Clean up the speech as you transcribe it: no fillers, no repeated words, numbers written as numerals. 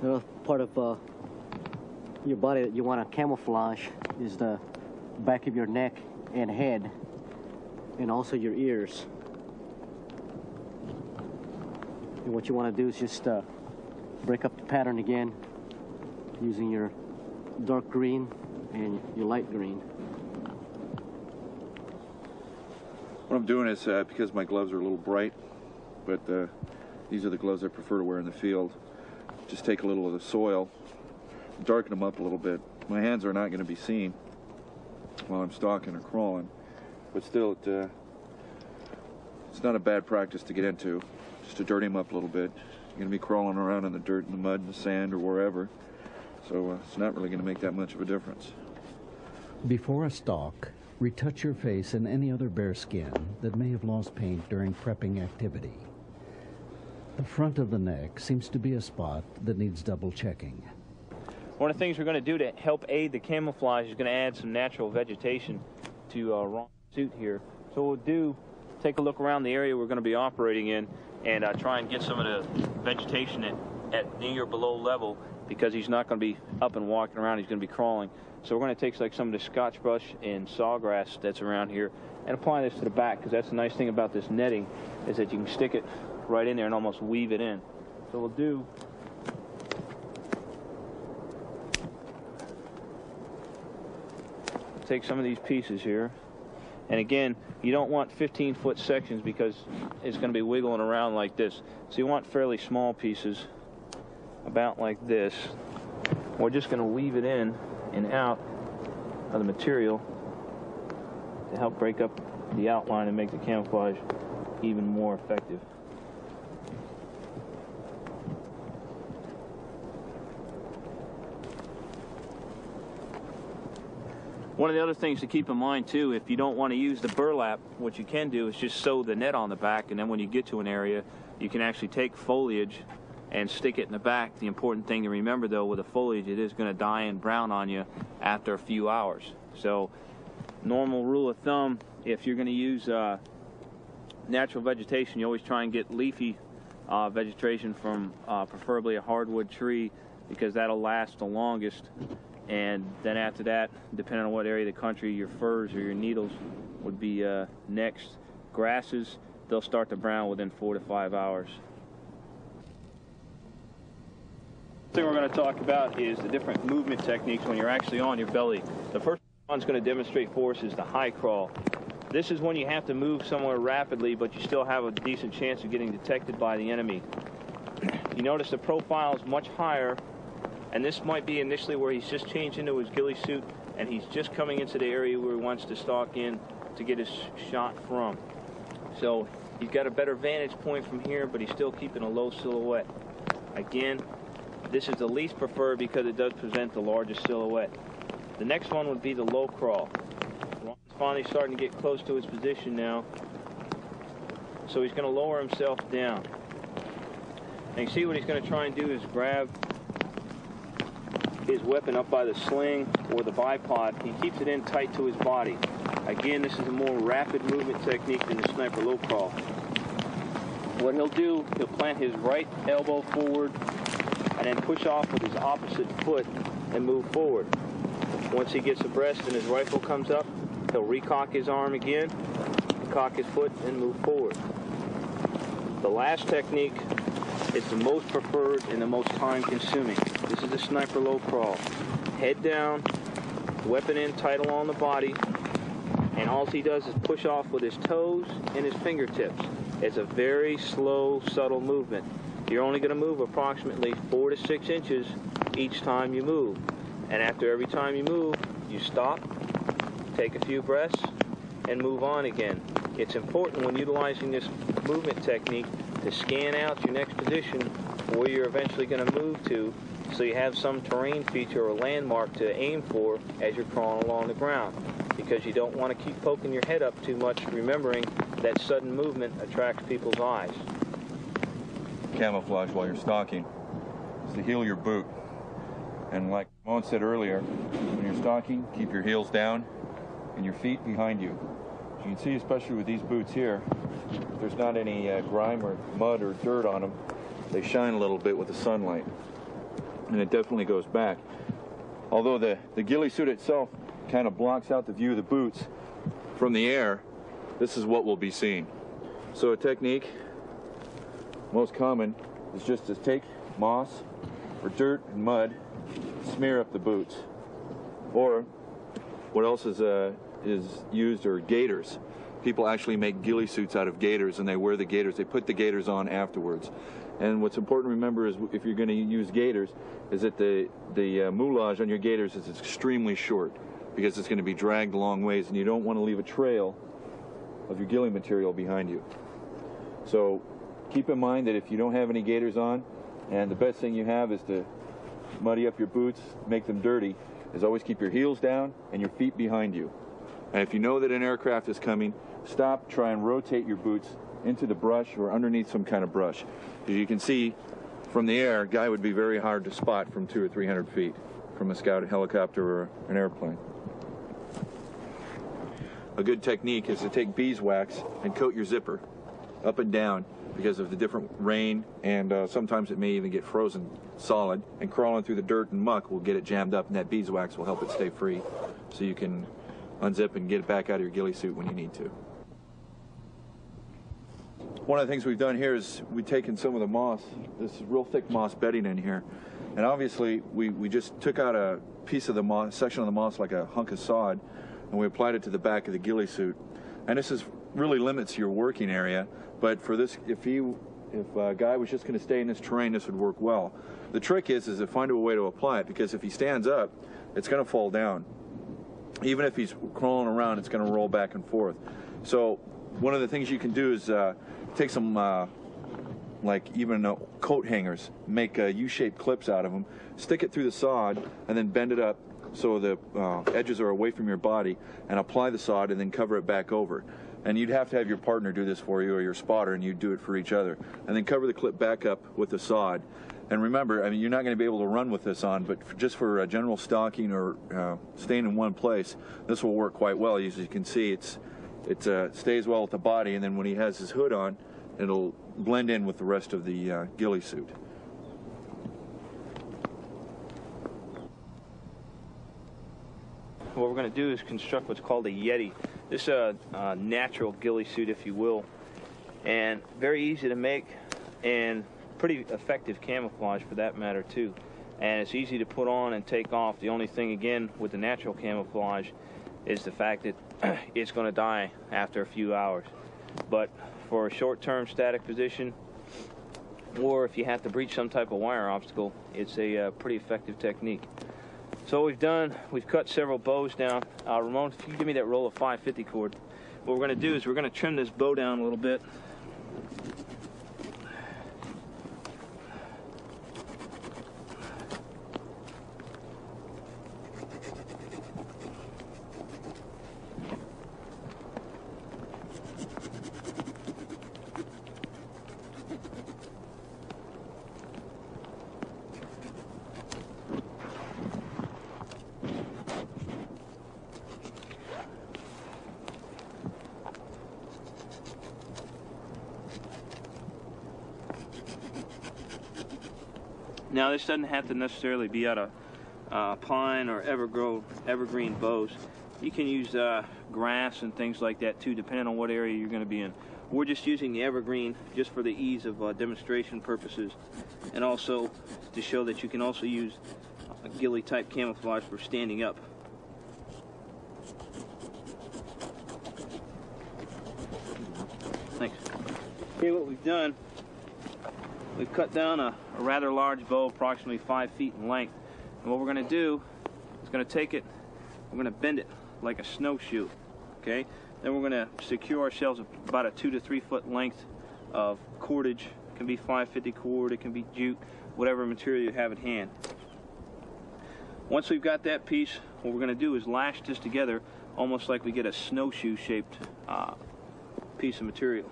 Another part of your body that you want to camouflage is the back of your neck and head, and also your ears. And what you want to do is just break up the pattern again using your dark green and your light green. What I'm doing is, because my gloves are a little bright, but these are the gloves I prefer to wear in the field, just take a little of the soil, darken them up a little bit. My hands are not going to be seen while I'm stalking or crawling, but still it's not a bad practice to get into, just to dirty them up a little bit. You're going to be crawling around in the dirt and the mud and the sand or wherever, so it's not really going to make that much of a difference. Before a stalk, retouch your face and any other bare skin that may have lost paint during prepping activity. The front of the neck seems to be a spot that needs double checking. One of the things we're going to do to help aid the camouflage is going to add some natural vegetation to Ron's suit here. So what we'll do, take a look around the area we're going to be operating in and try and get some of the vegetation at near or below level, because he's not going to be up and walking around, he's going to be crawling. So we're going to take like some of the scotch brush and sawgrass that's around here and apply this to the back, because that's the nice thing about this netting, is that you can stick it right in there and almost weave it in. So we'll do take some of these pieces here, and again, you don't want 15-foot sections because it's going to be wiggling around like this. So you want fairly small pieces, about like this. We're just going to weave it in and out of the material to help break up the outline and make the camouflage even more effective. One of the other things to keep in mind too, if you don't want to use the burlap, what you can do is just sew the net on the back, and then when you get to an area, you can actually take foliage and stick it in the back. The important thing to remember though, with the foliage, it is going to die and brown on you after a few hours. So normal rule of thumb, if you're going to use natural vegetation, you always try and get leafy vegetation from preferably a hardwood tree, because that'll last the longest. And then after that, depending on what area of the country, your firs or your needles would be next. Grasses, they'll start to brown within 4 to 5 hours. The thing we're going to talk about is the different movement techniques when you're actually on your belly. The first one's going to demonstrate for us is the high crawl. This is when you have to move somewhere rapidly, but you still have a decent chance of getting detected by the enemy. You notice the profile is much higher, and this might be initially where he's just changed into his ghillie suit and he's just coming into the area where he wants to stalk in to get his shot from. So he's got a better vantage point from here, but he's still keeping a low silhouette. Again, this is the least preferred because it does present the largest silhouette. The next one would be the low crawl. Ron's finally starting to get close to his position now, so he's going to lower himself down. And you see what he's going to try and do is grab his weapon up by the sling or the bipod. He keeps it in tight to his body. Again, this is a more rapid movement technique than the sniper low crawl. What he'll do, he'll plant his right elbow forward and then push off with his opposite foot and move forward. Once he gets abreast and his rifle comes up, he'll recock his arm again, cock his foot, and move forward. The last technique is the most preferred and the most time-consuming. This is the sniper low crawl. Head down, weapon in tight along the body, and all he does is push off with his toes and his fingertips. It's a very slow, subtle movement. You're only going to move approximately 4 to 6 inches each time you move. And after every time you move, you stop, take a few breaths, and move on again. It's important when utilizing this movement technique to scan out your next position where you're eventually going to move to, so you have some terrain feature or landmark to aim for as you're crawling along the ground, because you don't want to keep poking your head up too much, remembering that sudden movement attracts people's eyes. Camouflage while you're stalking is to heel your boot. And like Ramon said earlier, when you're stalking, keep your heels down and your feet behind you. As you can see, especially with these boots here, if there's not any grime or mud or dirt on them, they shine a little bit with the sunlight. and it definitely goes back. Although the ghillie suit itself kind of blocks out the view of the boots from the air, this is what we'll be seeing. So a technique, most common, is just to take moss or dirt and mud, smear up the boots. Or what else is used are gaiters. People actually make ghillie suits out of gaiters, and they wear the gaiters. They put the gaiters on afterwards. And what's important to remember is if you're going to use gaiters, is that the moulage on your gaiters is extremely short, because it's going to be dragged a long ways, and you don't want to leave a trail of your ghillie material behind you. So keep in mind that if you don't have any gaiters on, and the best thing you have is to muddy up your boots, make them dirty, is always keep your heels down and your feet behind you. And if you know that an aircraft is coming, stop, try and rotate your boots into the brush or underneath some kind of brush. As you can see from the air, a guy would be very hard to spot from 200 or 300 feet from a scout helicopter or an airplane. A good technique is to take beeswax and coat your zipper up and down, because of the different rain, and sometimes it may even get frozen solid, and crawling through the dirt and muck will get it jammed up, and that beeswax will help it stay free, so you can unzip and get it back out of your ghillie suit when you need to. One of the things we've done here is we've taken some of the moss, this real thick moss bedding in here, and obviously we just took out a piece of the moss, section of the moss like a hunk of sod, and we applied it to the back of the ghillie suit. And this really limits your working area, but for this, if a guy was just going to stay in this terrain, this would work well. The trick is to find a way to apply it, because if he stands up, it's going to fall down. Even if he's crawling around, it's going to roll back and forth. So one of the things you can do is take some, like even coat hangers, make U-shaped clips out of them, stick it through the sod, and then bend it up so the edges are away from your body, and apply the sod and then cover it back over. And you'd have to have your partner do this for you, or your spotter, and you'd do it for each other. And then cover the clip back up with the sod. And remember, I mean, you're not going to be able to run with this on, but just for general stalking or staying in one place, this will work quite well. As you can see, it stays well with the body, and then when he has his hood on, it'll blend in with the rest of the ghillie suit. What we're going to do is construct what's called a Yeti. This is a natural ghillie suit, if you will, and very easy to make, and pretty effective camouflage for that matter too. And it's easy to put on and take off. The only thing, again, with the natural camouflage is the fact that it's going to die after a few hours. But for a short-term static position, or if you have to breach some type of wire obstacle, it's a pretty effective technique. So what we've done, we've cut several bows down. Ramon, if you give me that roll of 550 cord, what we're going to do is we're going to trim this bow down a little bit. Now, this doesn't have to necessarily be out of pine or evergreen bows. You can use grass and things like that too, depending on what area you're going to be in. We're just using the evergreen just for the ease of demonstration purposes, and also to show that you can also use ghillie type camouflage for standing up. Thanks. Okay, what we've done, we've cut down a rather large bow, approximately 5 feet in length. And what we're going to do is going to take it, we're going to bend it like a snowshoe. Okay? Then we're going to secure ourselves about a 2 to 3 foot length of cordage. It can be 550 cord, it can be jute, whatever material you have at hand. Once we've got that piece, what we're going to do is lash this together almost like we get a snowshoe shaped piece of material.